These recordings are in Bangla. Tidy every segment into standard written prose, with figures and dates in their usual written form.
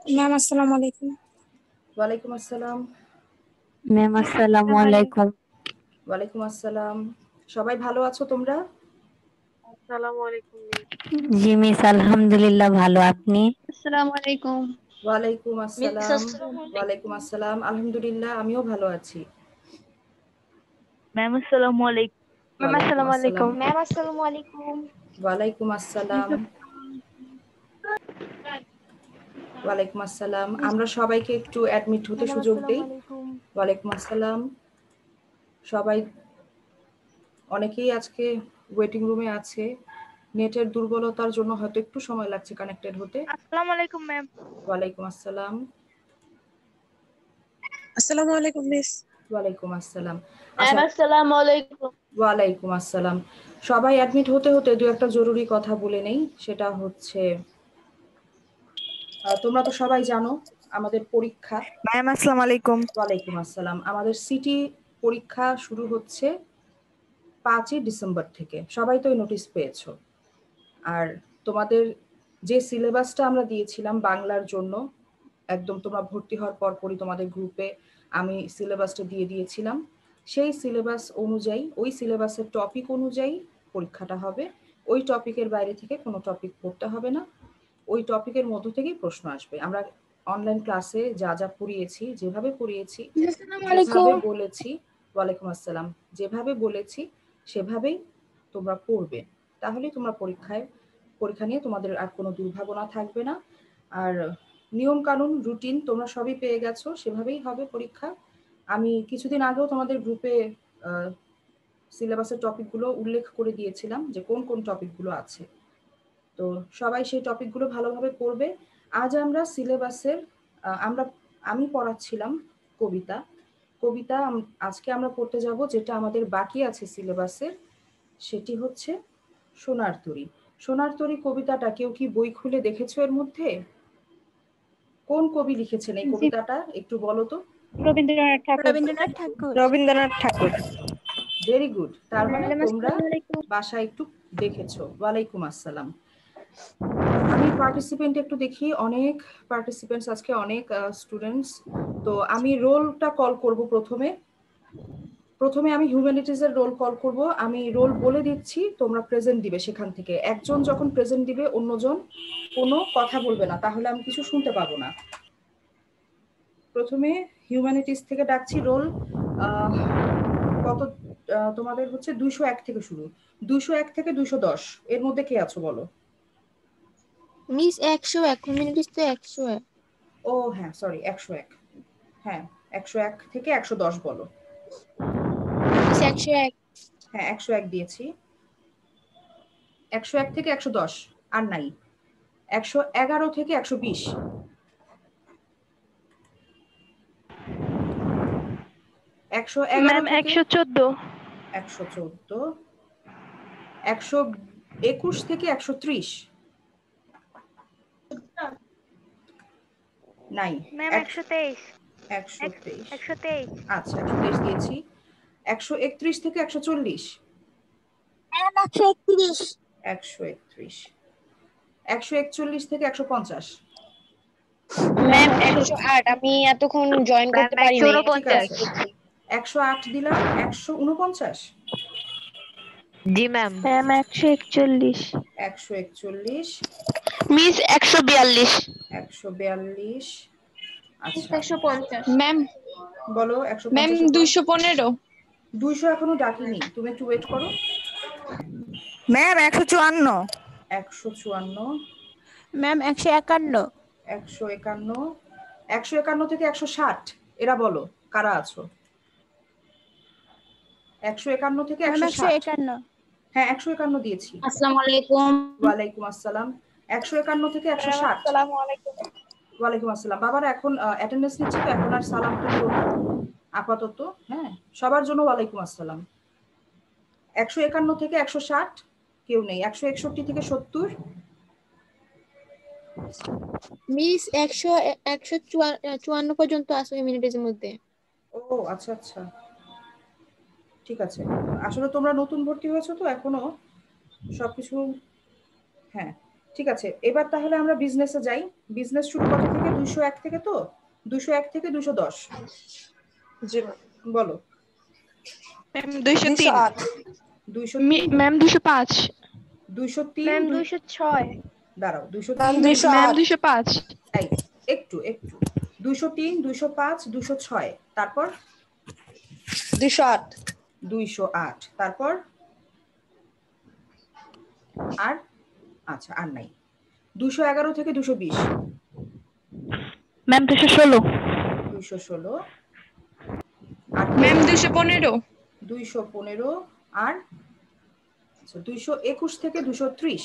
ম্যাম আসসালামু আলাইকুম। ওয়ালাইকুম আসসালাম। ম্যাম আসসালামু আলাইকুম। ওয়ালাইকুম আসসালাম। সবাই ভালো আছো তোমরা? আসসালামু আলাইকুম মিস। জি মিস, আলহামদুলিল্লাহ ভালো। আপনি? আসসালামু আলাইকুম ওয়ালাইকুম মিস। আসসালাম। আসসালামু ওয়ালাইকুম আসসালাম, আলহামদুলিল্লাহ আমিও ভালো আছি। ম্যাম আসসালামু আলাইকুম। ম্যাম ওয়ালাইকুম আসসালামু আসসালাম। আলাইকুম। ম্যাম আসসালামু আলাইকুম। ওয়ালাইকুম আসসালাম। ওয়ালাইকুম আসসালাম। আমরা সবাইকে একটু অ্যাডমিট হতে ম্যাডাম সুযোগ আসসালামু দেই। আলাইকুম। ওয়ালাইকুম আসসালাম। সবাই অনেকেই আজকে ওয়েটিং রুমে আছে। নেটের দুর্বলতার জন্য হয়তো একটু সময় লাগছে কানেক্টেড হতে। আসসালামু আলাইকুম ম্যাম। ওয়ালাইকুম আসসালাম। আসসালামু আলাইকুম মিস। ওয়ালাইকুম আসসালাম। ম্যাম আচ্ছা, আসসালামু আলাইকুম। ওয়ালাইকুম আসসালাম। সবাই অ্যাডমিট হতে হতে দু একটা জরুরি কথা বলে নেই। সেটা হচ্ছে তোমরা তো সবাই জানো আমাদের পরীক্ষা। ম্যাম আসসালামু আলাইকুম। ওয়ালাইকুম আসসালাম। আমাদের সিটি পরীক্ষা শুরু হচ্ছে 5ই ডিসেম্বর থেকে। সবাই তো নোটিশ পেয়েছো। আর তোমাদের যে সিলেবাসটা আমরা দিয়েছিলাম বাংলার জন্য, একদম তোমরা ভর্তি হওয়ার পরপরই তোমাদের গ্রুপে আমি সিলেবাসটা দিয়ে দিয়েছিলাম। সেই সিলেবাস অনুযায়ী, ওই সিলেবাসের টপিক অনুযায়ী পরীক্ষাটা হবে। ওই টপিকের বাইরে থেকে কোনো টপিক পড়তে হবে না। ওই টপিকের মধ্য থেকেই প্রশ্ন আসবে। আমরা অনলাইন ক্লাসে যা যা পড়িয়েছি, যেভাবে পড়িয়েছি, যেভাবে বলেছি, ওয়ালাইকুম আসসালাম, যেভাবে বলেছি সেভাবেই তোমরা পড়বে। তাহলেই তোমরা পরীক্ষা নিয়ে তোমাদের আর কোনো দুর্ভাবনা থাকবে না। আর নিয়ম কানুন রুটিন তোমরা সবই পেয়ে গেছো, সেভাবেই হবে পরীক্ষা। আমি কিছুদিন আগেও তোমাদের গ্রুপে সিলেবাসের টপিকগুলো উল্লেখ করে দিয়েছিলাম যে কোন কোন টপিকগুলো আছে। তো সবাই সেই টপিকগুলো ভালোভাবে পড়বে। আজ আমরা সিলেবাসের আমি পড়াচ্ছিলাম কবিতা। আজকে আমরা পড়তে যাব যেটা আমাদের বাকি আছে সিলেবাসের, সেটি হচ্ছে সোনার তরী। সোনার তরী কবিতাটা কেউ কি বই খুলে দেখেছো? এর মধ্যে কোন কবি লিখেছেন এই কবিতাটা একটু বলো তো। রবীন্দ্রনাথ ঠাকুর। রবীন্দ্রনাথ ঠাকুর। রবীন্দ্রনাথ ঠাকুর। Very good. তার মানে ম্যাডাম তোমরা আসসালামু আলাইকুম। বাসায় একটু দেখেছো। ওয়ালাইকুম আসসালাম। আমি পার্টিসিপেন্ট একটু দেখি, অনেক পার্টিসিপেন্টস আজকে, অনেক স্টুডেন্টস। তো আমি রোলটা কল করব প্রথমে আমি হিউম্যানিটিজের রোল কল করব। আমি রোল বলে দিচ্ছি, তোমরা প্রেজেন্ট দিবে। সেখান থেকে একজন যখন প্রেজেন্ট দিবে অন্যজন কোনো কথা বলবে না, তাহলে আমি কিছু শুনতে পাবো না। প্রথমে হিউম্যানিটিজ থেকে ডাকছি রোল। কত তোমাদের হচ্ছে 201 থেকে শুরু। 201 থেকে 210 এর মধ্যে কে আছো বলো। মিস 101 কমিউনিটিস তো 101। ও হ্যাঁ, সরি, 101। হ্যাঁ, 101 থেকে 110 বলো। মিস 101। হ্যাঁ, 101 দিয়েছি। 101 থেকে 110 আর নাই। 111 থেকে 120। 111 ম্যাম থেকে 114। 114। 121 থেকে 130 নাই। ম্যাম 123। 123। 123। আচ্ছা, 123 দিয়েছি। 131 থেকে 140। ম্যাম 131। 131। 141 থেকে 150। ম্যাম 108। আমি এতক্ষণ জয়েন ম্যাম করতে পারি নাই। ঠিক 149। আছে, 108 দিলাম। 149। জি ম্যাম। ম্যাম 141। 141। মিস 142। 142। আচ্ছা, 150। ম্যাম বলো। ম্যাম 150 এর পর 215। 200 এখনো ডাকিনি, তুমি একটু ওয়েট করো। ম্যাম 154। 154। ম্যাম 151। 151। 151 থেকে 160 এরা বলো কারা আছো। 151 থেকে ম্যাম 160। 151। হ্যাঁ, 151 দিয়েছি। আসসালামু আলাইকুম। ওয়ালাইকুম আসসালাম। 151 থেকে ম্যাম 160। আসসালামু আলাইকুম। ওয়ালাইকুম আসসালাম। বাবারা এখন অ্যাটেন্ডেন্স নিচ্ছি, তো এখন আর সালাম তুলবো না আপাতত। হ্যাঁ, সবার জন্য ওয়ালাইকুম আসসালাম। 151 থেকে 160 কেউ নেই। 161 থেকে 70। মিস 154 পর্যন্ত আছে কমিউনিটিসের মধ্যে। ও আচ্ছা আচ্ছা, ঠিক আছে। আসলে তোমরা নতুন ভর্তি হয়েছো তো এখনো সবকিছু। হ্যাঁ, ঠিক আছে, এবার তাহলে আমরা বিজনেসে যাই। বিজনেস শুরু কত থেকে? 201 থেকে, তো 201 থেকে 210 জি ম্যাম। বলো। ম্যাম 203। 203, ম্যাম 205 203, ম্যাম 206 দাঁড়াও, ম্যাম 203, 208। 205 এই একটু 203, 205, 206, তারপর 208। 208, তারপর আর আচ্ছা আর নাই। 211 থেকে 220, ম্যাম 216 216, আর ম্যাম 215। 215, আর আচ্ছা 221 থেকে 230,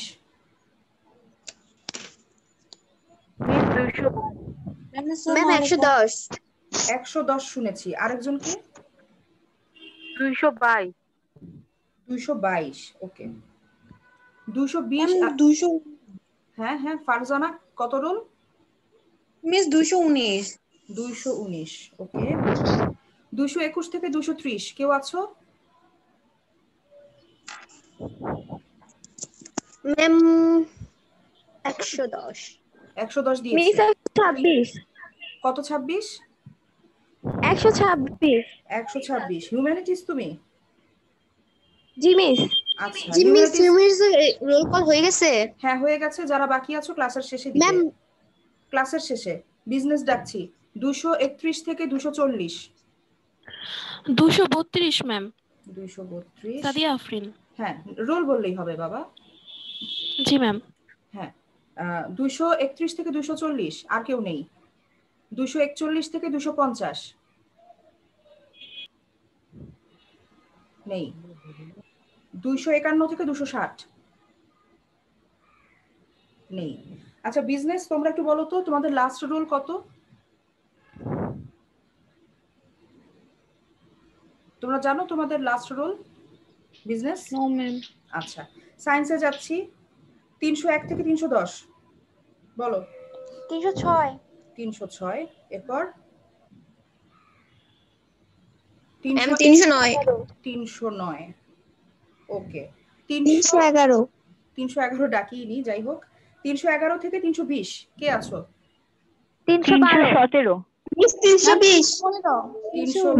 ম্যাম 110 110 শুনেছি। আরেকজন কে? 222 222, ওকে। 220, ম্যাম 200। হ্যাঁ হ্যাঁ, ফারজানা কত রোল? মিস 219। 219, ওকে। 221 থেকে 230 কেউ আছো? ম্যাম 110 110 মিস দিয়েছে। 126 কত? 26? 126 126। হিউম্যানিটিস তুমি? জি মিস আচ্ছা জি মিস হিউম্যানিটিস, রোল কল হয়ে গেছে হ্যাঁ হয়ে গেছে। যারা বাকি আছো ক্লাসের শেষে দিবে। ম্যাম ক্লাসের শেষে বিজনেস ডাকছি। 231 থেকে 240, 232 ম্যাম। 232, সাদিয়া আফরিন। হ্যাঁ রোল বললেই হবে বাবা। জি ম্যাম। হ্যাঁ 231 থেকে 240, আর কেউ নেই? 241 থেকে 250 নেই। 251 থেকে 260 নেই। আচ্ছা বিজনেস তোমরা একটু বলো তো তোমাদের লাস্ট রোল কত? তোমরা জানো তোমাদের last roll business? No ma'am আচ্ছা সায়েন্সে যাচ্ছি। 301 থেকে 310 বলো। 306 306, এরপর ম্যাম 309 309, ওকে। 311 311 ডাকিনি, যাই হোক। 311 থেকে 320 কে আছো? 317 মিস 320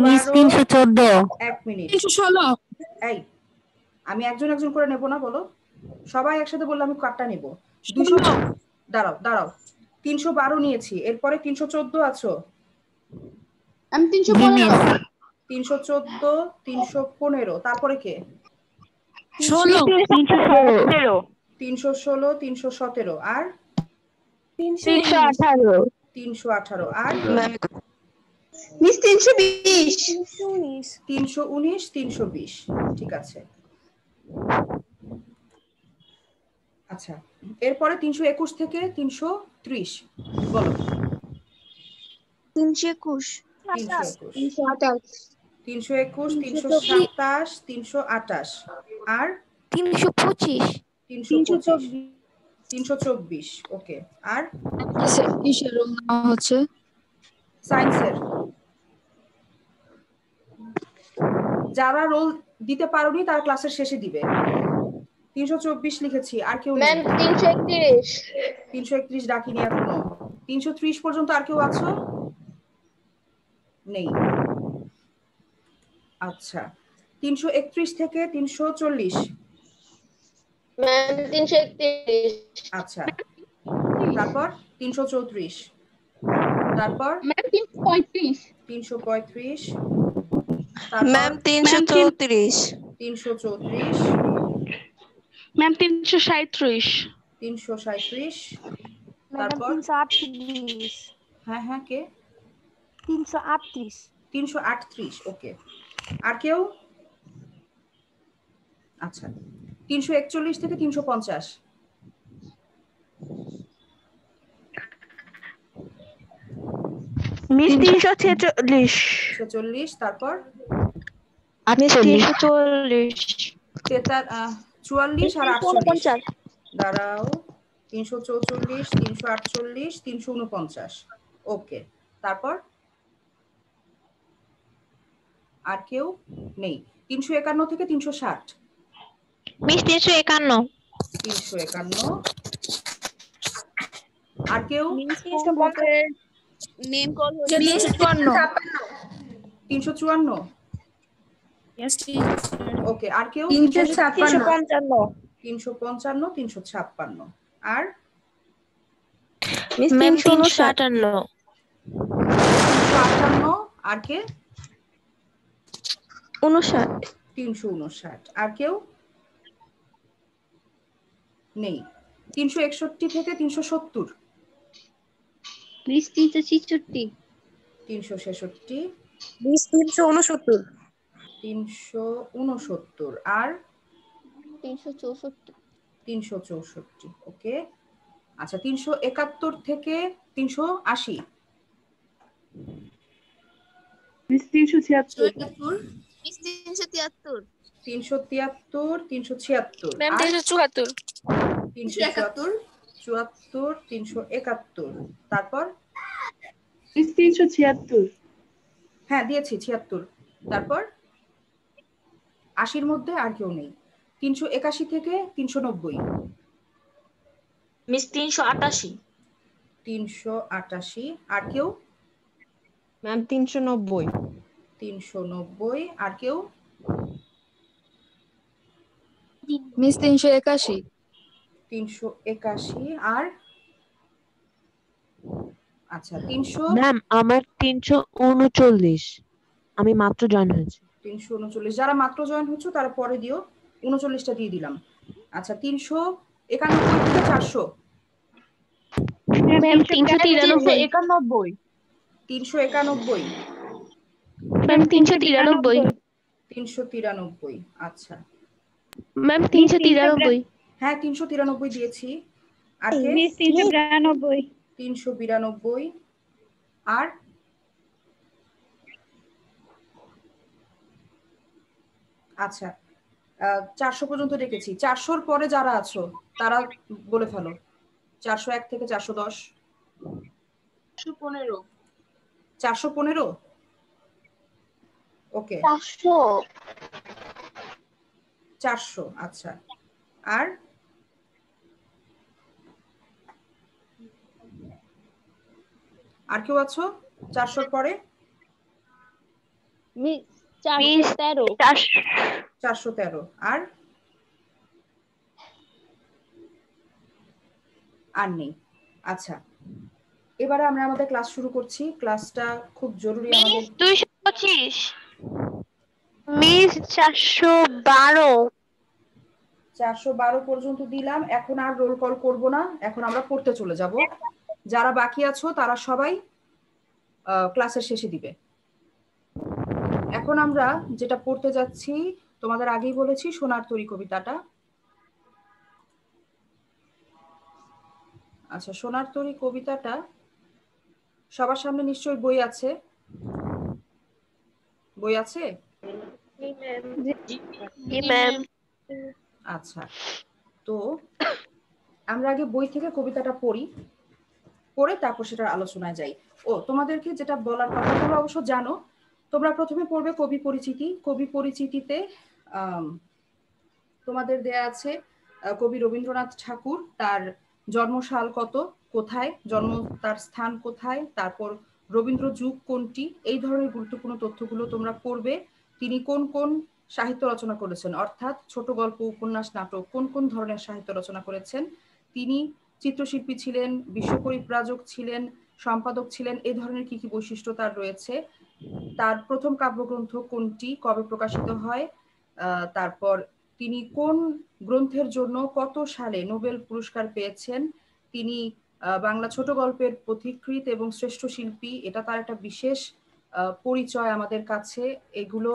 মিস 312, 314 এক মিনিট। 316। এই আমি একজন একজন করে নেব না, বলো। সবাই একসাথে বললে আমি কাটটা নেব। 200, দাঁড়াও দাঁড়াও, 312 নিয়েছি। এরপরে 314 আছো? ম্যাম 315 314, 315, তারপরে কে? 16। 317 316, 317, আর 318 318, আর মিস 320 319, 320, ঠিক আছে। আচ্ছা এরপরে 321 থেকে 330 বলো। 321 321, 327, 328, আর 325। 325, 324, ওকে। আর কিসের রোল নেওয়া হচ্ছে? সায়েন্সের যারা রোল দিতে পারোনি তারা ক্লাসের শেষে দিবে। 324 লিখেছি, আর কেউ নেই? ম্যাম 331 331 ডাকিনি এখনো। 330 পর্যন্ত আর কেউ আছো? নেই। আচ্ছা 331 থেকে 340, ম্যাম 331 আচ্ছা তারপর 334, তারপর ম্যাম 335 335, তারপর ম্যাম 334। 334, ম্যাম 337। 337, ম্যাডাম তারপর 338। হ্যাঁ হ্যাঁ কে? 338। 338, ওকে। আর কেউ? আচ্ছা 341 থেকে 350, মিস 346 46, তারপর 340 44 আর 48, দাঁড়াও। 344, 348, 349, ওকে। তারপর আর কেউ নেই। 351 থেকে 360, মিস 351 351, আর কেউ? Name call 354। ওকে, আর কেউ? 355 355, 356। আর ম্যাম 358 358, আর কে? 59 359। আর কেউ নেই। 361 থেকে 370। Miss 366 366, miss 369। 369। আর 364 364। ওকে, আচ্ছা 371 থেকে 380। মিস 376 373 373, 376। ম্যাম আর 374 374, 74, 371। তারপর মিস 376 হ্যাঁ দিয়েছি 76। তারপর 80-র মধ্যে আর কেউ নেই। 381 থেকে 390। মিস 388 388। আর কেউ? ম্যাম 390। 390। আর কেউ? মিস 381। 381। আর আচ্ছা 300, ম্যাম আমার 339, আমি মাত্র জয়েন হয়েছি। 339। যারা মাত্র জয়েন হচ্ছে তারা পরে দিও। 39টা দিয়ে দিলাম। আচ্ছা 391 থেকে 400। ম্যাম 393 91। 391। ম্যাম 393 393। আচ্ছা ম্যাম 393 হ্যাঁ 393 দিয়েছি। আর কে? মিস 392 392। আর আচ্ছা 400 পর্যন্ত রেখেছি। 400-র পরে যারা আছো তারা বলে ফেলো। 401 থেকে 410। 415 415। ওকে 400। আচ্ছা আর আর কেউ আছো 400-র পরে? Miss miss 413 413। আর আর নেই। আচ্ছা এবারে আমরা আমাদের ক্লাস শুরু করছি। ক্লাসটা খুব জরুরি আমাদের। 225 মিস 412 412 পর্যন্ত দিলাম। এখন আর রোল কল করব না, এখন আমরা পড়তে চলে যাব। যারা বাকি আছো তারা সবাই ক্লাসের শেষে দিবে। এখন আমরা যেটা পড়তে যাচ্ছি তোমাদের আগেই বলেছি, সোনার তরী কবিতাটা। আচ্ছা সোনার তরী কবিতাটা সবার সামনে নিশ্চয়ই বই আছে। বই আছে? জি ম্যাম আচ্ছা তো আমরা আগে বই থেকে কবিতাটা পড়ি, পড়ে তারপর সেটার আলোচনায় যাই। ও তোমাদেরকে যেটা বলার কথা, তোমরা অবশ্য জানো, তোমরা প্রথমে পড়বে কবি পরিচিতি। কবি পরিচিতিতে তোমাদের দেয়া আছে কবি রবীন্দ্রনাথ ঠাকুর, তার জন্মসাল কত, কোথায় জন্ম, তার স্থান কোথায়, তারপর রবীন্দ্র যুগ কোনটি, এই ধরনের গুরুত্বপূর্ণ তথ্যগুলো তোমরা পড়বে। তিনি কোন কোন সাহিত্য রচনা করেছেন, অর্থাৎ ছোট গল্প, উপন্যাস, নাটক, কোন কোন ধরনের সাহিত্য রচনা করেছেন। তিনি চিত্রশিল্পী ছিলেন, বিশ্ব পরিব্রাজক ছিলেন, সম্পাদক ছিলেন, এই ধরনের কি কি বৈশিষ্ট্য তার রয়েছে। তার প্রথম কাব্যগ্রন্থ কোনটি, কবে প্রকাশিত হয়, তারপর তিনি কোন গ্রন্থের জন্য কত সালে নোবেল পুরস্কার পেয়েছেন, তিনি বাংলা ছোট গল্পের পথিকৃৎ এবং শ্রেষ্ঠ শিল্পী, এটা তার একটা বিশেষ পরিচয় আমাদের কাছে, এগুলো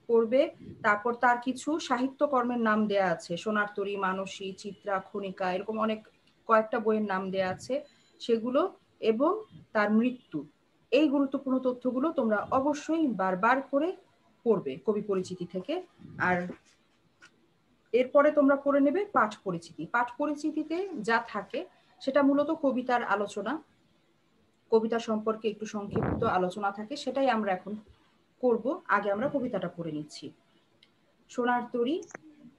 পড়বে। তারপর তার কিছু সাহিত্যকর্মের নাম দেয়া আছে, সোনার তরী, মানসী, চিত্রা, খনিকা, এরকম অনেক কয়েকটা বইয়ের নাম দেয়া আছে সেগুলো, এবং তার মৃত্যু। এই গুরুত্বপূর্ণ তথ্যগুলো তোমরা অবশ্যই বারবার করে পড়বে কবি পরিচিতি থেকে। আর এরপরে তোমরা পড়ে নেবে পাঠ পরিচিতি। পাঠ পরিচিতিতে যা থাকে সেটা মূলত কবিতার আলোচনা, কবিতা সম্পর্কে একটু সংক্ষিপ্ত আলোচনা থাকে, সেটাই আমরা এখন করব। আগে আমরা কবিতাটা পড়ে নিচ্ছি। সোনার তরী,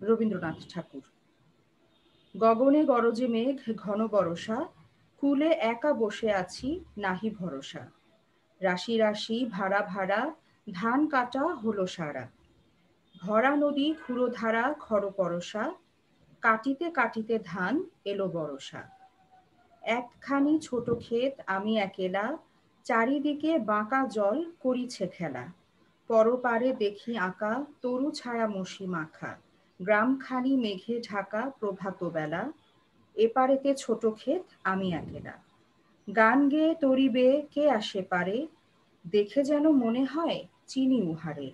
রবীন্দ্রনাথ ঠাকুর। গগনে গরজে মেঘ ঘন বরষা, কুলে একা বসে আছি নাহি ভরসা, রাশি রাশি ভাড়া ভাড়া ধান কাটা হলো সারা, ভরা নদী ক্ষুরধারা খর পরশা, কাটিতে কাটিতে ধান এলো বরষা। একখানি ছোট ক্ষেত আমি একেলা, চারিদিকে বাঁকা জল করিছে খেলা, পরপারে দেখি আঁকা তরু ছায়া মসি মাখা, গ্রামখানি মেঘে ঢাকা প্রভাত বেলা, এপারেতে ছোট ক্ষেত আমি একেলা। গান গেয়ে তরিবে কে আসে পারে, দেখে যেন মনে হয় চিনি উহারে,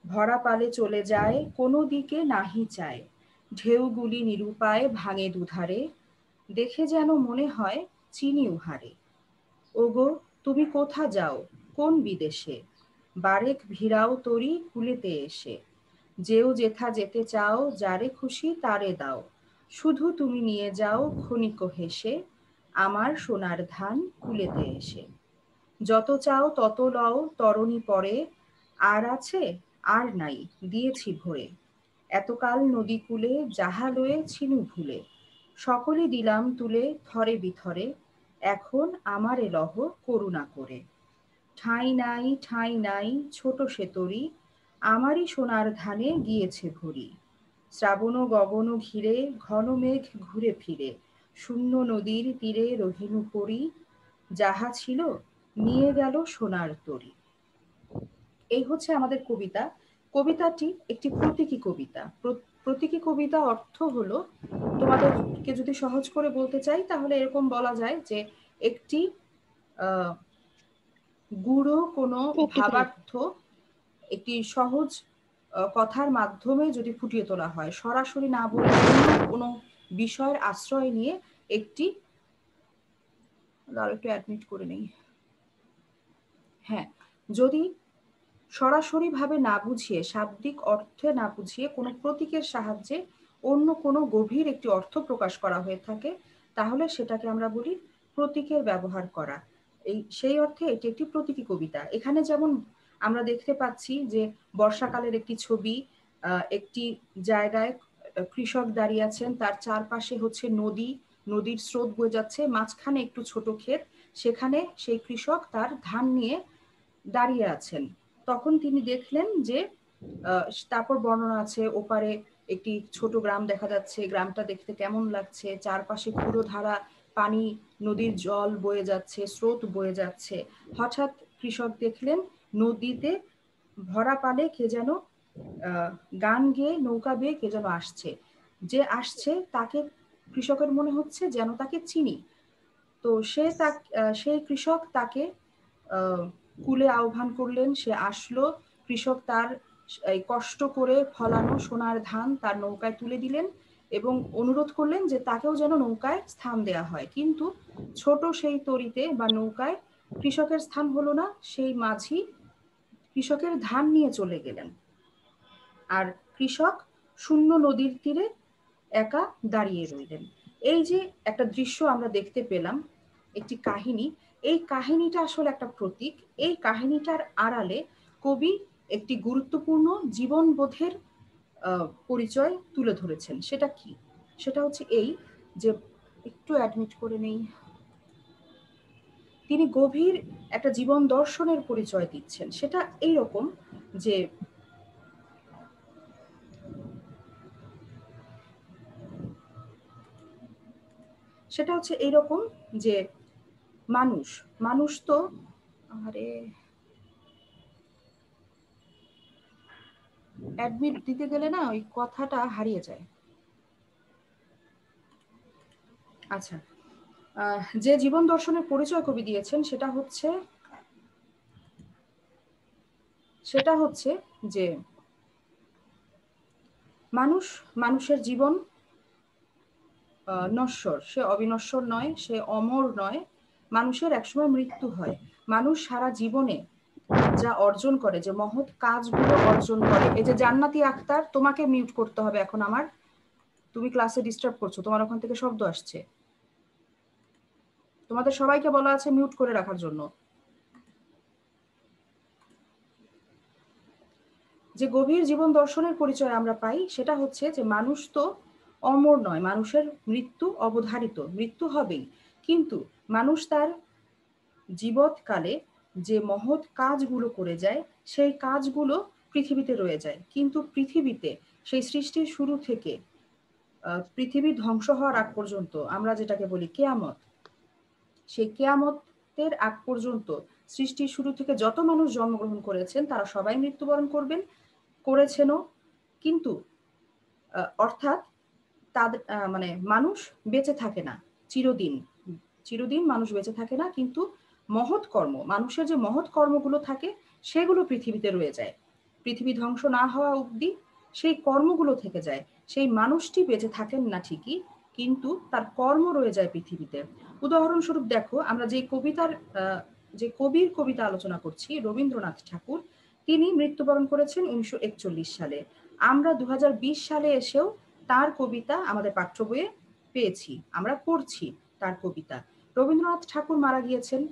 ভরা পালে চলে যায় কোনো দিকে নাহি চায়, ঢেউগুলি নিরুপায় ভাঙে দুধারে, দেখে যেন মনে হয় চিনি উহারে। ওগো তুমি কোথা যাও কোন বিদেশে, বারেক ভিড়াও তরি কুলেতে এসে, যেও যেথা যেতে চাও যারে খুশি তারে দাও, শুধু তুমি নিয়ে যাও ক্ষণিক হেসে, আমার সোনার ধান কুলেতে এসে। যত চাও তত লও তরণী পরে, আর আছে আর নাই দিয়েছি ভরে, এতকাল নদী কূলে যাহা লয়ে ছিনু ভুলে, সকলে দিলাম তুলে থরে বিথরে, এখন আমারে লহ করুণা করে। ঠাঁই নাই ছোট সে তরি, আমারই সোনার ধানে গিয়েছে ভরি, শ্রাবণ গগন ঘিরে ঘন মেঘ ঘুরে ফিরে, শূন্য নদীর তীরে রহিনু পরি, যাহা ছিল নিয়ে গেল সোনার তরি। এই হচ্ছে আমাদের কবিতা। কবিতাটি একটি প্রতীকী কবিতা। প্রতীকী কবিতা অর্থ হলো, তোমাদেরকে যদি সহজ করে বলতে চাই তাহলে এরকম বলা যায় যে একটি গূঢ় কোনো ভাবার্থ একটি সহজ কথার মাধ্যমে যদি ফুটিয়ে তোলা হয়, সরাসরি না বলে কোনো বিষয়ের আশ্রয় নিয়ে একটি, একটু অ্যাডমিট করে নেই, হ্যাঁ, যদি সরাসরি ভাবে না বুঝিয়ে, শাব্দিক অর্থে না বুঝিয়ে কোনো প্রতীকের সাহায্যে অন্য কোনো গভীর একটি অর্থ প্রকাশ করা হয়ে থাকে, তাহলে সেটাকে আমরা বলি প্রতীকের ব্যবহার করা। সেই অর্থে এটি একটি প্রতীকী কবিতা। এখানে যেমন আমরা দেখতে পাচ্ছি যে বর্ষাকালের একটি ছবি, একটি জায়গায় কৃষক দাঁড়িয়ে আছেন, তার চারপাশে হচ্ছে নদী, নদীর স্রোত বয়ে যাচ্ছে, মাঝখানে একটু ছোট ক্ষেত, সেখানে সেই কৃষক তার ধান নিয়ে দাঁড়িয়ে আছেন। তখন তিনি দেখলেন যে তারপর বর্ণনা আছে, ওপারে একটি ছোট গ্রাম দেখা যাচ্ছে, গ্রামটা দেখতে কেমন লাগছে, চারপাশে ক্ষুরধারা পানি, নদীর জল বয়ে যাচ্ছে, স্রোত বয়ে যাচ্ছে। হঠাৎ কৃষক দেখলেন নদীতে ভরা পালে কে যেন গান গেয়ে নৌকা বেয়ে কে যেন আসছে, যে আসছে তাকে কৃষকের মনে হচ্ছে যেন তাকে চিনি। তো সেই কৃষক তাকে কুলে আহ্বান করলেন, সে আসলো, কৃষক তার এই কষ্ট করে ফলানো সোনার ধান তার নৌকায় তুলে দিলেন এবং অনুরোধ করলেন যে তাকেও যেন নৌকায় স্থান দেয়া হয়। কিন্তু ছোট সেই তরিতে বা নৌকায় কৃষকের স্থান হলো না, সেই মাঝি কৃষকের ধান নিয়ে চলে গেলেন। আর কৃষক শূন্য নদীর তীরে একা দাঁড়িয়ে রইলেন। এই যে একটা দৃশ্য আমরা দেখতে পেলাম, একটি কাহিনী, এই কাহিনীটা আসলে একটা প্রতীক। এই কাহিনীটার আড়ালে কবি একটি গুরুত্বপূর্ণ জীবনবোধের পরিচয় তুলে ধরেছেন। সেটা কি? সেটা হচ্ছে এই যে, একটু অ্যাডমিট করে নেই, তিনি গভীর একটা জীবন দর্শনের পরিচয় দিচ্ছেন। সেটা এইরকম যে সেটা হচ্ছে এইরকম যে মানুষ তো অ্যাডমিট দিতে গেলে না ওই কথাটা হারিয়ে যায়। আচ্ছা, যে জীবন দর্শনের পরিচয় কবি দিয়েছেন সেটা হচ্ছে যে মানুষের জীবন নশ্বর, সে অবিনশ্বর নয়, সে অমর নয়, মানুষের একসময় মৃত্যু হয়। মানুষ সারা জীবনে যা অর্জন করে, যে মহৎ কাজগুলো অর্জন করে, এই যে জান্নাতি আক্তার, তোমাকে মিউট করতে হবে এখন, তুমি ক্লাসে ডিস্টার্ব করছো, তোমার ওখান থেকে শব্দ আসছে, তোমাদের সবাইকে বলা আছে মিউট করে রাখার জন্য। যে গভীর জীবন দর্শনের পরিচয় আমরা পাই সেটা হচ্ছে যে মানুষ তো অমর নয়, মানুষের মৃত্যু অবধারিত, মৃত্যু হবেই, কিন্তু মানুষ তার জীবৎকালে যে মহৎ কাজগুলো করে যায় সেই কাজগুলো পৃথিবীতে রয়ে যায়, কিন্তু পৃথিবীতে সেই সৃষ্টির শুরু থেকে পৃথিবী ধ্বংস হওয়ার আগ পর্যন্ত আমরা যেটাকে বলি কিয়ামত, সেই কিয়ামতের আগ পর্যন্ত সৃষ্টির শুরু থেকে যত মানুষ জন্মগ্রহণ করেছেন তারা সবাই মৃত্যুবরণ করবেন, করেছেনও। কিন্তু অর্থাৎ তাদের মানে মানুষ বেঁচে থাকে না চিরদিন, চিরদিন মানুষ বেঁচে থাকে না, কিন্তু মহৎ কর্ম, মানুষের যে মহৎ কর্মগুলো থাকে সেগুলো পৃথিবীতে রয়ে যায়। পৃথিবী ধ্বংস না হওয়া অবধি সেই কর্মগুলো থেকে যায়। সেই মানুষটি বেঁচে থাকেন না ঠিকই, কিন্তু তার কর্ম রয়ে যায় পৃথিবীতে। উদাহরণস্বরূপ দেখো, আমরা যে কবির কবিতা আলোচনা করছি, রবীন্দ্রনাথ ঠাকুর, তিনি মৃত্যুবরণ করেছেন 1941 সালে। আমরা 2020 সালে এসেও তার কবিতা আমাদের পাঠ্য বইয়ে পেয়েছি, আমরা পড়ছি তার কবিতা। রবীন্দ্রনাথ ঠাকুর মারা গিয়েছেন,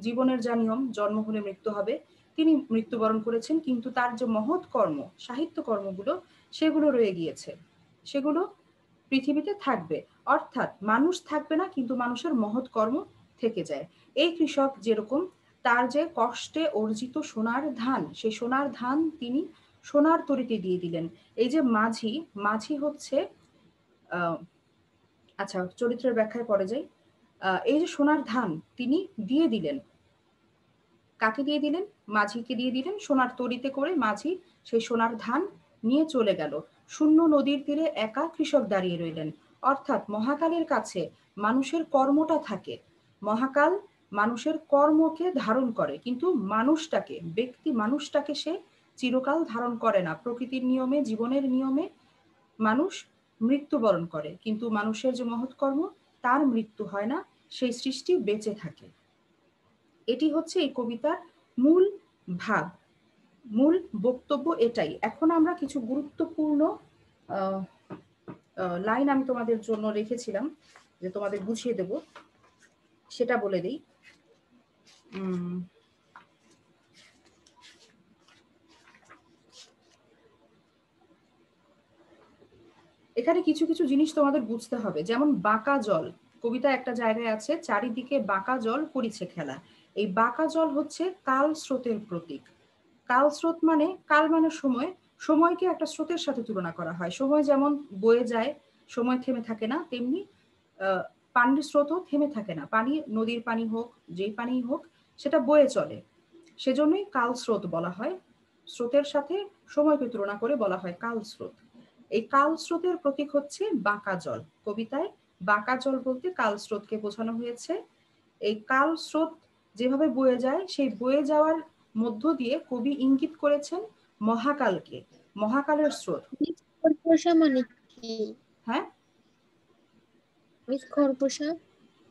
জীবনের যা নিয়ম, জন্ম হলে মৃত্যু হবে, তিনি মৃত্যুবরণ করেছেন, কিন্তু তার যে মহৎ কর্ম, সাহিত্য কর্মগুলো, সেগুলো রয়ে গিয়েছে, সেগুলো পৃথিবীতে থাকবে। অর্থাৎ মানুষ থাকবে না, কিন্তু মানুষের মহৎ কর্ম থেকে যায়। এই কৃষক যেরকম তার যে কষ্টে অর্জিত সোনার ধান, সেই সোনার ধান তিনি সোনার তরীতে দিয়ে দিলেন। এই যে মাঝি হচ্ছে আচ্ছা, চরিত্রের ব্যাখ্যায় পড়ে যাই। এই যে সোনার ধান তিনি দিয়ে দিলেন, কাকে দিয়ে দিলেন? মাঝিকে দিয়ে দিলেন। সোনার তরীতে করে মাঝি সেই সোনার ধান নিয়ে চলে গেল। শূন্য নদীর তীরে একা কৃষক দাঁড়িয়ে রইলেন। অর্থাৎ মহাকালের কাছে মানুষের কর্মটা থাকে, মহাকাল মানুষের কর্মকে ধারণ করে, কিন্তু মানুষটাকে সে চিরকাল ধারণ করে না। প্রকৃতির নিয়মে, জীবনের নিয়মে মানুষ মৃত্যুবরণ করে, কিন্তু মানুষের যে মহৎ কর্ম, তার মৃত্যু হয় না, সেই সৃষ্টি বেঁচে থাকে। এটি হচ্ছে এই কবিতার মূল ভাব, মূল বক্তব্য এটাই। এখন আমরা কিছু গুরুত্বপূর্ণ লাইন আমি তোমাদের জন্য রেখেছিলাম যে তোমাদের বুঝিয়ে দেব, সেটা বলে দিই। এখানে কিছু কিছু জিনিস তোমাদের বুঝতে হবে, যেমন বাঁকা জল, কবিতা একটা জায়গায় আছে, চারিদিকে বাঁকা জল করিছে খেলা। এই বাঁকা জল হচ্ছে কাল স্রোতের প্রতীক। কাল স্রোত মানে, কাল মানে সময়, সময়কে একটা স্রোতের সাথে তুলনা করা হয়। সময় যেমন বয়ে যায়, সময় থেমে থাকে না, তেমনি পানির স্রোতও থেমে থাকে না। পানি, নদীর পানি হোক, যেই পানি হোক, সেটা বয়ে চলে, সেজন্যই কাল স্রোত বলা হয়। স্রোতের সাথে সময়কে তুলনা করে বলা হয় কাল স্রোত। এই কাল স্রোতের প্রতীক হচ্ছে বাঁকা জল। কবিতায় বাঁকা জল বলতে কাল স্রোতকে বোঝানো হয়েছে। এই কাল স্রোত যেভাবে বয়ে যায়, সেই বয়ে যাওয়ার মধ্য দিয়ে কবি ইঙ্গিত করেছেন মহাকালকে, মহাকালের স্রোত। মানে কি? হ্যাঁ, মিস খরপোশা,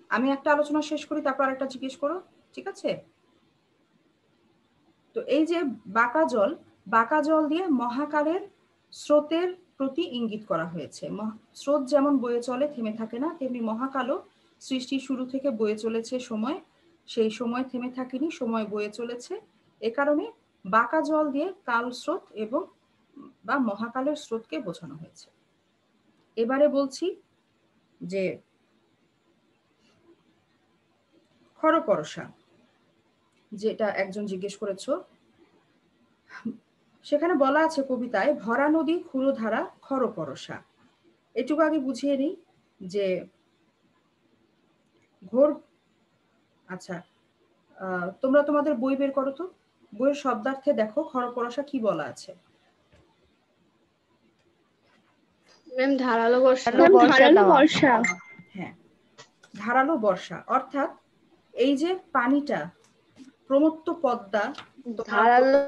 আমি একটা আলোচনা শেষ করি, তারপর আরেকটা জিজ্ঞেস করো, ঠিক আছে? তো এই যে বাঁকা জল দিয়ে মহাকালের স্রোতের প্রতি ইঙ্গিত করা হয়েছে। স্রোত যেমন বয়ে চলে, থেমে থাকে না, তেমনি মহাকালও সৃষ্টির শুরু থেকে বয়ে চলেছে সময়, সেই সময় থেমে থাকেনি, সময় বয়ে চলেছে। এ কারণে বাঁকা জল দিয়ে কাল স্রোত এবং বা মহাকালের স্রোতকে বোঝানো হয়েছে। এবারে বলছি যে খরপরশা, যেটা একজন জিজ্ঞেস করেছো, সেখানে বলা আছে কবিতায়, ভরা নদী ক্ষুরধারা খরপরশা। এটুকু আগে বুঝিয়ে নিই যে ঘোর, আচ্ছা তোমরা তোমাদের বই বের করো তো, বইয়ের শব্দার্থে দেখো খরপরশা কি বলা আছে। ম্যাম ধারালো বর্ষা। ধারালো বর্ষা। হ্যাঁ, ধারালো বর্ষা, অর্থাৎ এই যে পানিটা, প্রমত্ত পদ্মা, ধারালো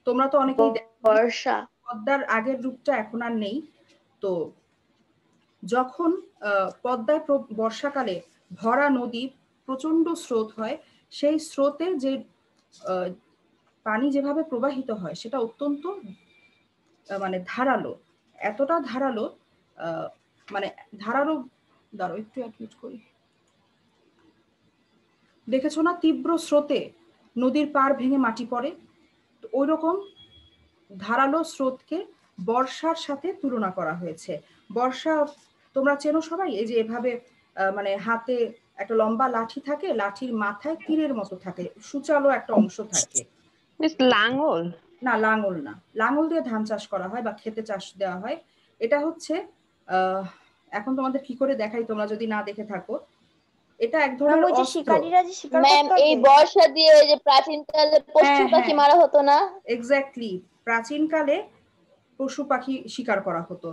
তোমরা তো অনেকেই বর্ষা। পদ্মার আগের রূপটা এখন আর নেই। তো যখন পদ্মায় বর্ষাকালে ভরা নদী, প্রচন্ড স্রোত হয়, সেই স্রোতে যে পানি যেভাবে প্রবাহিত হয়, সেটা অত্যন্ত মানে ধারালো, এতটা ধারালো, মানে ধারালো, দাঁড়াও একটু অ্যাডমিট করি, দেখেছো না তীব্র স্রোতে নদীর পাড় ভেঙে মাটি পড়ে, তো ওই রকম ধারালো স্রোতকে বর্ষার সাথে তুলনা করা হয়েছে। বর্ষা তোমরা চেনো সবাই, এই যে এভাবে মানে হাতে একটা লম্বা লাঠি থাকে, লাঠির মাথায় তীরের মতো থাকে, সূচালো একটা অংশ থাকে। লাঙ্গল? না, লাঙ্গল না। লাঙ্গল দিয়ে ধান চাষ করা হয় বা খেতে চাষ দেওয়া হয়। এটা হচ্ছে এখন তোমাদের কি করে দেখাই তোমরা যদি না দেখে থাকো। এটা এক ধরনের অস্ত্র। ম্যাম এই বর্ষা দিয়ে ওই যে প্রাচীনকালে পশু পাখি মারা হতো না? এক্স্যাক্টলি, প্রাচীনকালে পশু পাখি শিকার করা হতো।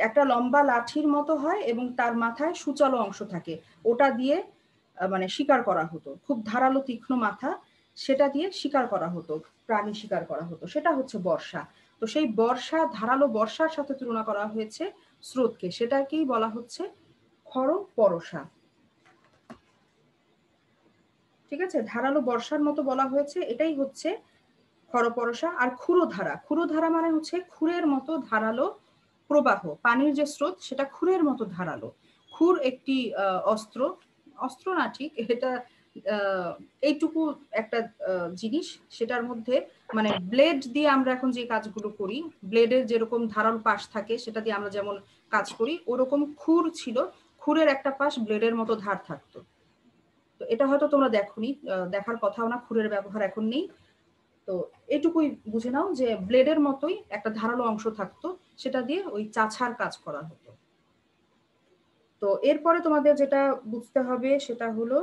একটা লম্বা লাঠির মতো হয় এবং তার মাথায় সূচালো অংশ থাকে, ওটা দিয়ে মানে শিকার করা হতো। খুব ধারালো তীক্ষ্ণ মাথা, সেটা দিয়ে শিকার করা হতো, প্রাণী শিকার করা হতো। সেটা হচ্ছে বর্ষা। তো সেই বর্ষা, ধারালো বর্ষার সাথে তুলনা করা হয়েছে স্রোতকে, সেটাকেই বলা হচ্ছে খরপরশা। ঠিক আছে, ধারালো বর্ষার মতো বলা হয়েছে, এটাই হচ্ছে খরপরশা। আর ক্ষুরধারা, ক্ষুরধারা মানে হচ্ছে খুরের মতো ধারালো প্রবাহ, পানির যে স্রোত সেটা খুরের মতো ধারালো। খুর একটি অস্ত্র, অস্ত্র না ঠিক, এটা এইটুকু একটা জিনিস, সেটার মধ্যে মানে ব্লেড দিয়ে আমরা এখন যে কাজগুলো করি, ব্লেডের যেরকম ধারালো পাশ থাকে সেটা দিয়ে আমরা যেমন কাজ করি, ওরকম খুর ছিল, খুরের একটা পাশ ব্লেডের মতো ধার থাকতো। তো এটা হয়তো তোমরা দেখোনি, দেখার কথাও না, খুরের ব্যবহার এখন নেই। তো এটুকুই বুঝে নাও যে ব্লেডের মতোই একটা ধারালো অংশ থাকতো, সেটা দিয়ে ওই চাছার কাজ করা হতো। তো এরপরে তোমাদের যেটা বুঝতে হবে সেটা হলো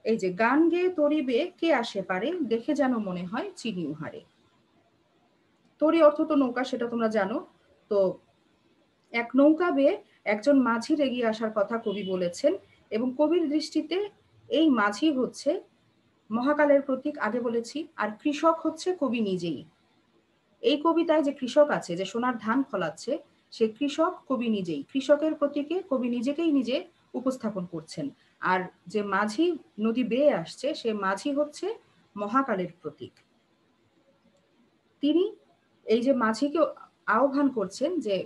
এই যে গান গেয়ে তরিবে কে আসে পারে, দেখে যেন মনে হয় চিনি উহারে। তরি অর্থ তো নৌকা, সেটা তোমরা জানো। তো এক নৌকা বেয়ে একজন মাঝির এগিয়ে আসার কথা কবি বলেছেন, এবং কবির দৃষ্টিতে এই মাঝি হচ্ছে মহাকালের প্রতীক, আগে বলেছি। আর কৃষক হচ্ছে কবি নিজেই। এই কবিতায় যে কৃষক আছে, যে সোনার ধান ফলাচ্ছে, সে কৃষক কবি নিজেই। কৃষকের প্রতীকে কবি নিজেকেই নিজে উপস্থাপন করছেন। আর যে মাঝি নদী বেয়ে আসছে, সে মাঝি হচ্ছে মহাকালের প্রতীক। তিনি এই যে মাঝিকে আহ্বান করছেন যে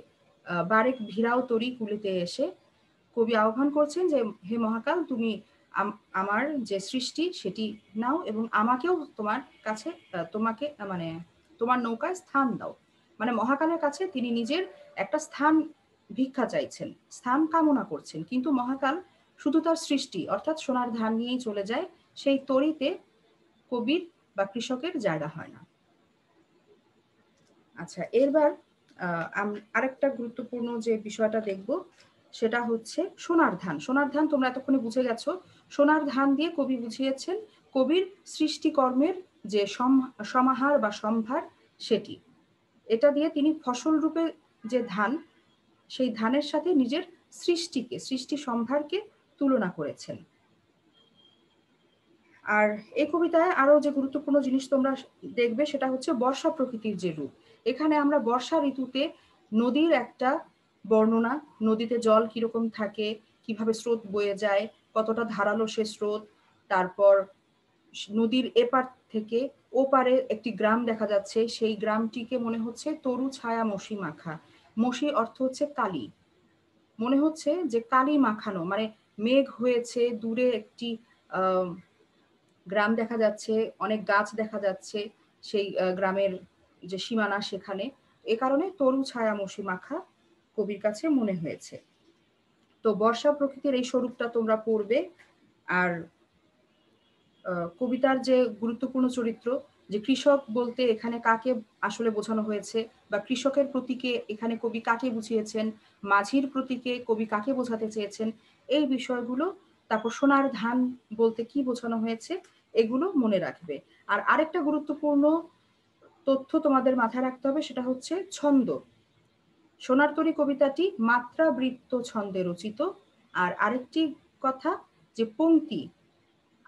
বারেক ভিড়াও তরি কুলিতে এসে, কবি আহ্বান করছেন যে হে মহাকাল, তুমি আমার যে সৃষ্টি সেটি নাও এবং আমাকেও তোমার কাছে, তোমাকে মানে তোমার নৌকায় স্থান দাও। মানে মহাকালের কাছে তিনি নিজের একটা স্থান ভিক্ষা চাইছেন, স্থান কামনা করছেন। কিন্তু মহাকাল শুধু তার সৃষ্টি অর্থাৎ সোনার ধান নিয়েই চলে যায়, সেই তরিতে কবির বা কৃষকের জায়গা হয় না। আচ্ছা, এবার আরেকটা গুরুত্বপূর্ণ যে বিষয়টা দেখব সেটা হচ্ছে সোনার ধান। সোনার ধান তোমরা এতক্ষণে বুঝে গেছো। সোনার ধান দিয়ে কবি বুঝিয়েছেন কবির সৃষ্টিকর্মের যে সমাহার বা সম্ভার সেটি। এটা দিয়ে তিনি ফসল রূপে যে ধান, সেই ধানের সাথে নিজের সৃষ্টিকে, সৃষ্টি সম্ভারকে তুলনা করেছেন। আর এই কবিতায় আরো যে গুরুত্বপূর্ণ জিনিস তোমরা দেখবে সেটা হচ্ছে বর্ষা প্রকৃতির যে রূপ। এখানে আমরা বর্ষা ঋতুতে নদীর একটা বর্ণনা, নদীতে জল কিরকম থাকে, কিভাবে স্রোত বয়ে যায়, কতটা ধারালো সে স্রোত, তারপর নদীর এপার থেকে ওপারে একটি গ্রাম দেখা যাচ্ছে, সেই গ্রামটিকে মনে হচ্ছে তরু ছায়া মশি মাখা। মশি অর্থ হচ্ছে কালি, মনে হচ্ছে যে কালি মাখানো, মানে মেঘ হয়েছে, দূরে একটি গ্রাম দেখা যাচ্ছে, অনেক গাছ দেখা যাচ্ছে সেই গ্রামের যে সীমানা সেখানে। এ কারণে তরু ছায়া মশি মাখা কবির কাছে মনে হয়েছে। তো বর্ষা প্রকৃতির এই স্বরূপটা তোমরা পড়বে। আর কবিতার যে গুরুত্বপূর্ণ চরিত্র, যে কৃষক বলতে এখানে কাকে আসলে বোঝানো হয়েছে, বা কৃষকের প্রতীকে এখানে কবি কাকে বুঝিয়েছেন, মাঝির প্রতীকে কবি কাকে বোঝাতে চেয়েছেন, এই বিষয়গুলো, তারপর সোনার ধান বলতে কি বোঝানো হয়েছে, এগুলো মনে রাখবে। আর আরেকটা গুরুত্বপূর্ণ তথ্য তোমাদের মাথায় রাখতে হবে, সেটা হচ্ছে ছন্দ। সোনার তরী কবিতাটি মাত্রাবৃত্ত ছন্দে রচিত। আর আরেকটি কথা, যে পংক্তি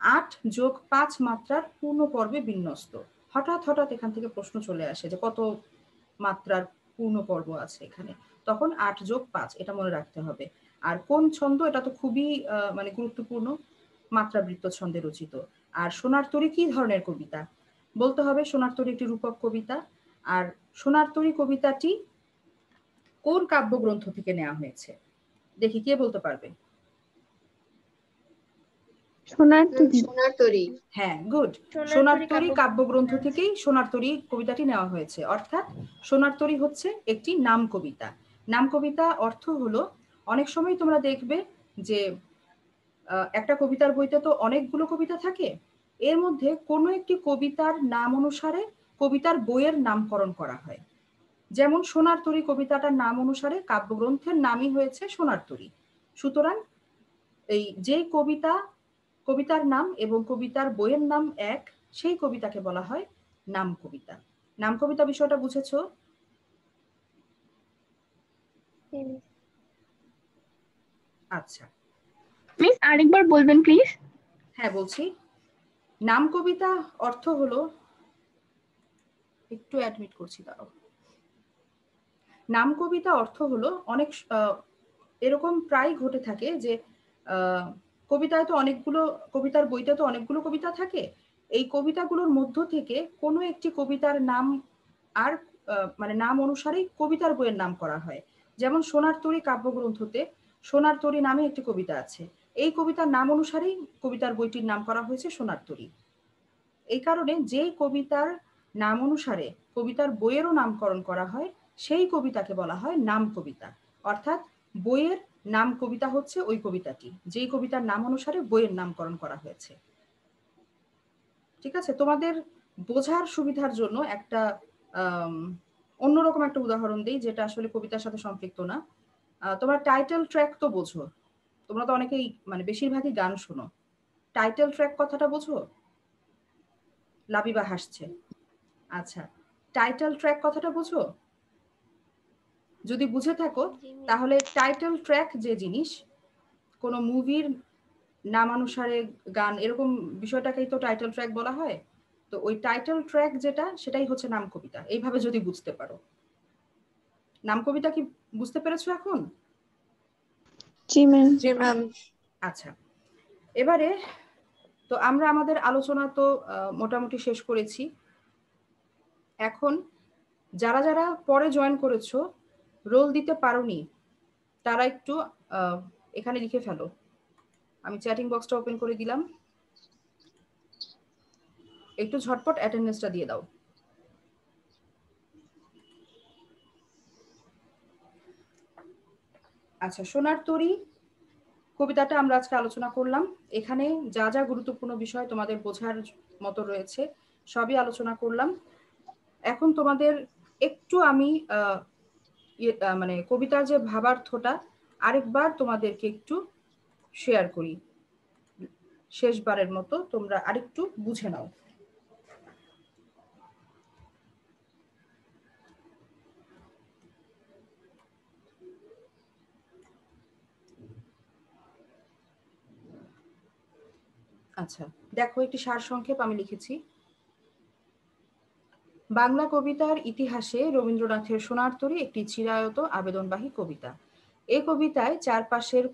8+5 মাত্রার পূর্ণ পর্বে বিন্যস্ত। হঠাৎ হঠাৎ এখান থেকে প্রশ্ন চলে আসে যে কত মাত্রার পূর্ণ পর্ব আছে এখানে, তখন 8+5 এটা মনে রাখতে হবে। আর কোন ছন্দ, এটা তো খুবই মানে গুরুত্বপূর্ণ, মাত্রাবৃত্ত ছন্দে রচিত। আর সোনার তরী কি ধরনের কবিতা, বলতে হবে সোনার তরী একটি রূপক কবিতা। আর সোনার তরী কবিতাটি কোন কাব্যগ্রন্থ থেকে নেওয়া হয়েছে, দেখি কে বলতে পারবে? সোনার তরী। হ্যাঁ, গুড। সোনার তরী কাব্যগ্রন্থ থেকেই সোনার তরী কবিতাটি নেওয়া হয়েছে। অর্থাৎ সোনার তরী হচ্ছে একটি নাম কবিতা। নাম কবিতা অর্থ হলো, অনেক সময় তোমরা দেখবে যে একটা কবিতার বইতে তো অনেকগুলো কবিতা থাকে, এর মধ্যে কোনো একটি কবিতার নাম অনুসারে কবিতার বইয়ের নামকরণ করা হয়। যেমন সোনার তরী কবিতাটার নাম অনুসারে কাব্যগ্রন্থের নামই হয়েছে সোনার তরী। সুতরাং এই যে কবিতার নাম এবং কবিতার বইয়ের নাম এক, সেই কবিতাকে বলা হয় নাম কবিতা। নাম কবিতা বিষয়টা বুঝেছো? আচ্ছা, মিস আরেকবার বলবেন প্লিজ। হ্যাঁ বলছি। নাম কবিতা অর্থ হলো, একটু অ্যাডমিট করছি দাঁড়াও। নাম কবিতা অর্থ হলো অনেক এরকম প্রায় ঘটে থাকে যে কবিতায় তো অনেকগুলো, কবিতার বইতে তো অনেকগুলো কবিতা থাকে, এই কবিতাগুলোর মধ্য থেকে কোনো একটি কবিতার নাম আর মানে নাম অনুসারেই কবিতার বইয়ের নাম করা হয়। যেমন সোনার তরী কাব্যগ্রন্থতে সোনার তরী নামে একটি কবিতা আছে, এই কবিতার নাম অনুসারেই কবিতার বইটির নাম করা হয়েছে সোনার তরী। এই কারণে যেই কবিতার নাম অনুসারে কবিতার বইয়েরও নামকরণ করা হয় সেই কবিতাকে বলা হয় নাম কবিতা। অর্থাৎ বইয়ের নাম কবিতা হচ্ছে ওই কবিতাটি যেই কবিতার নাম অনুসারে বইয়ের নামকরণ করা হয়েছে। ঠিক আছে, তোমাদের বোঝার সুবিধার জন্য একটা অন্যরকম একটা উদাহরণ দিই যেটা আসলে কবিতার সাথে সম্পৃক্ত না। তোমরা টাইটেল ট্র্যাক তো বোঝো, তোমরা তো অনেকেই মানে বেশিরভাগই গান শোনো, টাইটেল ট্র্যাক কথাটা বোঝো? লাবিবা হাসছে। আচ্ছা, টাইটেল ট্র্যাক কথাটা বোঝো? যদি বুঝে থাকো তাহলে টাইটেল ট্র্যাক যে জিনিস, কোনো মুভির নামানুসারে গান, এরকম বিষয়টাকেই তো টাইটেল ট্র্যাক বলা হয়। তো ওই টাইটেল ট্র্যাক যেটা, সেটাই হচ্ছে নাম কবিতা। এইভাবে যদি বুঝতে পারো, নাম কবিতা কি বুঝতে পেরেছো এখন? জি ম্যাম। জি ম্যাম। আচ্ছা, এবারে তো আমরা আমাদের আলোচনা তো মোটামুটি শেষ করেছি। এখন যারা যারা পরে জয়েন করেছো, রোল দিতে পারোনি, তারা একটু এখানে লিখে ফেলো। আমি চ্যাটিং বক্সটা ওপেন করে দিলাম, একটু ঝটপট অ্যাটেন্ডেন্সটা দিয়ে দাও। আচ্ছা, সোনার তরী কবিতাটা আমরা আজকে আলোচনা করলাম। এখানে যা যা গুরুত্বপূর্ণ বিষয় তোমাদের বোঝার মতো রয়েছে সবই আলোচনা করলাম। এখন তোমাদের একটু আমি মানে কবিতার যে ভাবার্থটা আরেকবার তোমাদেরকে একটু শেয়ার করি, শেষবারের মতো তোমরা আরেকটু বুঝে নাও। আচ্ছা দেখো, একটি সারসংক্ষেপ আমি লিখেছি। বাংলা কবিতার ইতিহাসে রবীন্দ্রনাথের সোনার তরী একটি চিরায়ত আবেদনবাহী কবিতা। এই কবিতায় চারপাশের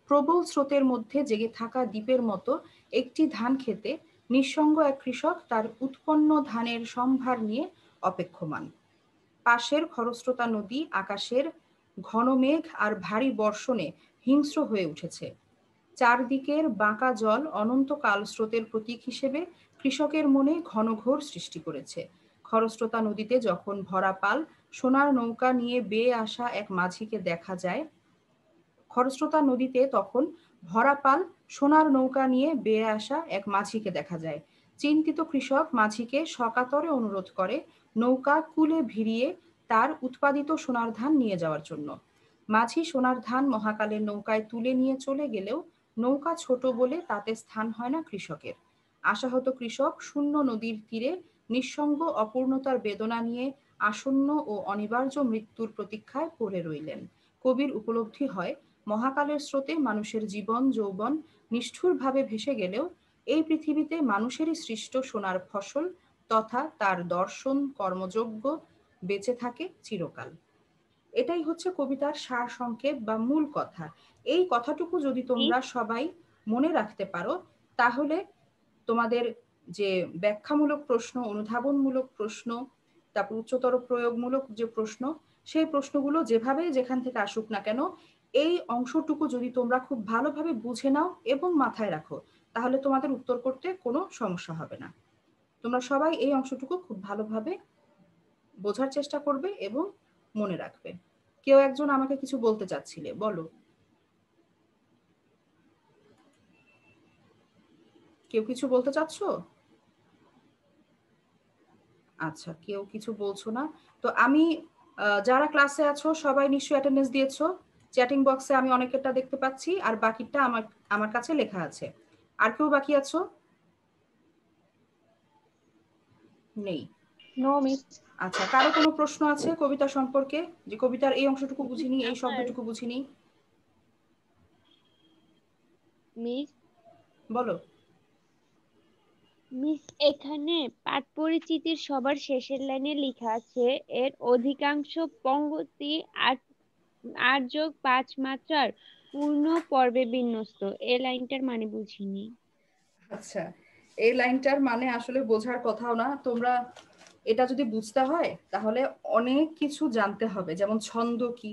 প্রবল স্রোতের মধ্যে জেগে থাকা দ্বীপের মতো একটি ধান খেতে নিঃসঙ্গ এক কৃষক তার উৎপন্ন ধানের সম্ভার নিয়ে অপেক্ষমান। পাশের খরস্রোতা নদী আকাশের ঘন মেঘ আর ভারী বর্ষণে হিংস্র হয়ে উঠেছে। চারদিকের বাঁকা জল অনন্তকাল স্রোতের প্রতীক হিসেবে কৃষকের মনে ঘনঘোর সৃষ্টি করেছে। খরস্রোতা নদীতে যখন ভরা পাল সোনার নৌকা নিয়ে বেয়ে আসা এক মাঝিকে দেখা যায়, খরস্রোতা নদীতে তখন ভরা পাল সোনার নৌকা নিয়ে বেয়ে আসা এক মাঝিকে দেখা যায়। চিন্তিত কৃষক মাঝিকে সকাতরে অনুরোধ করে নৌকা কূলে ভিড়িয়ে তার উৎপাদিত সোনার ধান নিয়ে যাওয়ার জন্য। মাঝি সোনার ধান মহাকালের নৌকায় তুলে নিয়ে চলে গেলেও নৌকা ছোট বলে তাতে স্থান হয় না কৃষকের। আশাহত কৃষক শূন্য নদীর তীরে নিঃসঙ্গ অপূর্ণতার বেদনা নিয়ে আসন্ন ও অনিবার্য মৃত্যুর প্রতীক্ষায় পড়ে রইলেন। কবির উপলব্ধি হয়, মহাকালের স্রোতে মানুষের জীবন যৌবন নিষ্ঠুরভাবে ভেসে গেলেও এই পৃথিবীতে মানুষেরই সৃষ্ট সোনার ফসল তথা তার দর্শন কর্মযোগ্য বেঁচে থাকে চিরকাল। এটাই হচ্ছে কবিতার সার সংক্ষেপ বা মূল কথা। এই কথাটুকু যদি তোমরা সবাই মনে রাখতে পারো, তাহলে তোমাদের যে ব্যাখ্যামূলক প্রশ্ন, অনুধাবনমূলক প্রশ্ন, তারপর উচ্চতর প্রয়োগমূলক যে প্রশ্ন, সেই প্রশ্নগুলো যেভাবে যেখান থেকে আসুক না কেন, এই অংশটুকু যদি তোমরা খুব ভালোভাবে বুঝে নাও এবং মাথায় রাখো, তাহলে তোমাদের উত্তর করতে কোনো সমস্যা হবে না। তোমরা সবাই এই অংশটুকু খুব ভালোভাবে বোঝার চেষ্টা করবে এবং মনে রাখবে। কেউ একজন আমাকে কিছু বলতে চাচ্ছিলে, বলো। কেউ কিছু বলতে চাচ্ছ? আচ্ছা, কেউ কিছু বলছো না। তো আমি যারা ক্লাসে আছো সবাই নিশ্চয়ই অ্যাটেন্ডেন্স দিয়েছো। চ্যাটিং বক্সে আমি অনেকেরটা দেখতে পাচ্ছি, আর বাকিটা আমার কাছে লেখা আছে। আর কেউ বাকি আছো? নেই। No miss. আচ্ছা, কারো কোনো প্রশ্ন আছে কবিতা সম্পর্কে, যে কবিতার এই অংশটুকু বুঝিনি, এই শব্দটুকু বুঝিনি? মিস বলো। মিস এখানে পাঠ পরিচিতির সবার শেষের লাইনে লেখা আছে এর অধিকাংশ পংক্তি 8+5 মাত্রার পূর্ণ পর্বে বিন্যস্ত। এই লাইনটার মানে বুঝিনি। আচ্ছা, এই লাইনটার মানে আসলে বোঝার কথাও না। তোমরা এটা যদি বুঝতে হয় তাহলে অনেক কিছু জানতে হবে, যেমন ছন্দ কি,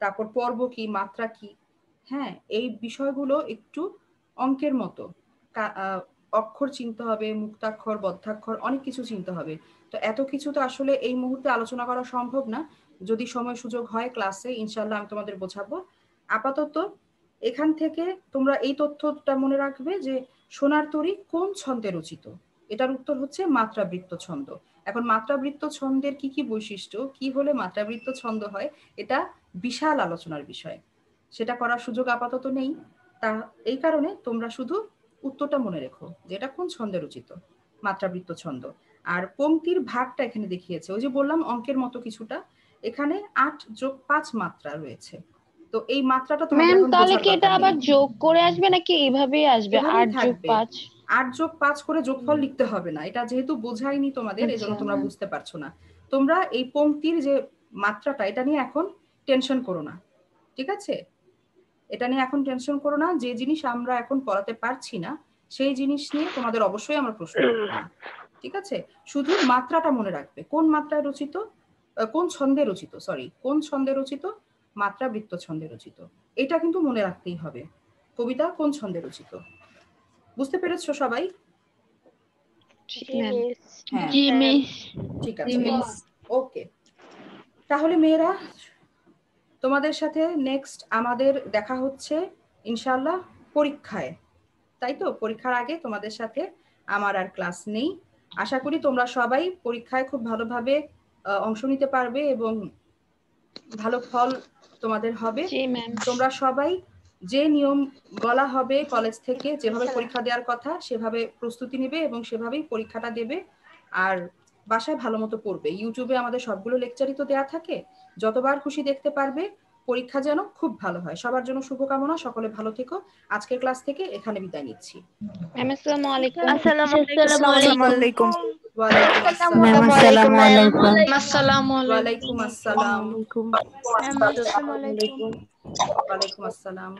তারপর পর্ব কি, মাত্রা কি। হ্যাঁ, এই বিষয়গুলো একটু অঙ্কের মতো। অক্ষর চিনতে হবে, মুক্তাক্ষর, বদ্ধাক্ষর, অনেক কিছু চিনতে হবে। তো এত কিছু তো আসলে এই মুহূর্তে আলোচনা করা সম্ভব না। যদি সময় সুযোগ হয় ক্লাসে ইনশাল্লাহ আমি তোমাদের বোঝাবো। আপাতত এখান থেকে তোমরা এই তথ্যটা মনে রাখবে যে সোনার তরী কোন ছন্দে রচিত। এটার উত্তর হচ্ছে মাত্রাবৃত্ত ছন্দ। এখন মাত্রাবৃত্ত ছন্দের কি কি বৈশিষ্ট্য, কি হলে মাত্রাবৃত্ত ছন্দ হয়, এটা বিশাল আলোচনার বিষয়। সেটা করার সুযোগ আপাতত নেই। তা এই কারণে তোমরা শুধু উত্তরটা মনে রেখো যে এটা কোন ছন্দে রচিত, মাত্রাবৃত্ত ছন্দ। আর পংক্তির ভাগটা এখানে দেখিয়েছে, ওই যে বললাম অঙ্কের মতো কিছুটা। এখানে 8+5 মাত্রা রয়েছে। তো এই মাত্রাটা তোমাদের এখন তাহলে বোঝার কি এটা দরকার আবার নেই। যোগ করে আসবে নাকি এইভাবেই আসবে এভাবেই 8+5? 8+5 করে যোগফল লিখতে হবে না, এটা যেহেতু বোঝাইনি তোমাদের এজন্য তোমরা বুঝতে পারছো না। তোমরা এই পংক্তির যে মাত্রাটা, এটা নিয়ে এখন টেনশন করো না, ঠিক আছে? এটা নিয়ে এখন টেনশন করো না। যে জিনিস আমরা এখন পড়াতে পারছি না সেই জিনিস নিয়ে তোমাদের অবশ্যই আমরা প্রশ্ন করব না, ঠিক আছে? শুধু মাত্রাটা মনে রাখবে, কোন মাত্রায় রচিত, কোন ছন্দে রচিত, সরি কোন ছন্দে রচিত, মাত্রাবৃত্ত ছন্দে রচিত। এটা কিন্তু মনে রাখতেই হবে। কবিতা কোন ছন্দে রচিত, বুঝতে পেরেছো সবাই? হ্যাঁ, জি মিস। ঠিক আছে, ওকে। তাহলে মেয়েরা, তোমাদের সাথে নেক্সট আমাদের দেখা হচ্ছে ইনশাআল্লাহ পরীক্ষায়, তাই তো? পরীক্ষার আগে তোমাদের সাথে আমার আর ক্লাস নেই। আশা করি তোমরা সবাই পরীক্ষায় খুব ভালোভাবে অংশ নিতে পারবে এবং ভালো ফল তোমাদের হবে। জি ম্যাম। তোমরা সবাই যে নিয়ম বলা হবে কলেজ থেকে, যেভাবে পরীক্ষা দেওয়ার কথা সেভাবে প্রস্তুতি নেবে এবং সেভাবেই পরীক্ষাটা দেবে। আর বাসায় ভালো মতো পড়বে। ইউটিউবে আমাদের সবগুলো লেকচারই তো দেয়া থাকে, যতবার খুশি দেখতে পারবে। পরীক্ষা যেন খুব ভালো হয়। সবার জন্য শুভকামনা, সকলে ভালো থেকো। আজকের ক্লাস থেকে এখানে বিদায় নিচ্ছি। ম্যাম আসসালামু আলাইকুম। আসসালামু আলাইকুম। ওয়ালাইকুম আসসালাম। ম্যাম আসসালামু আলাইকুম। ওয়ালাইকুম আসসালাম। আসসালামু আলাইকুম। ওয়ালাইকুম আসসালাম।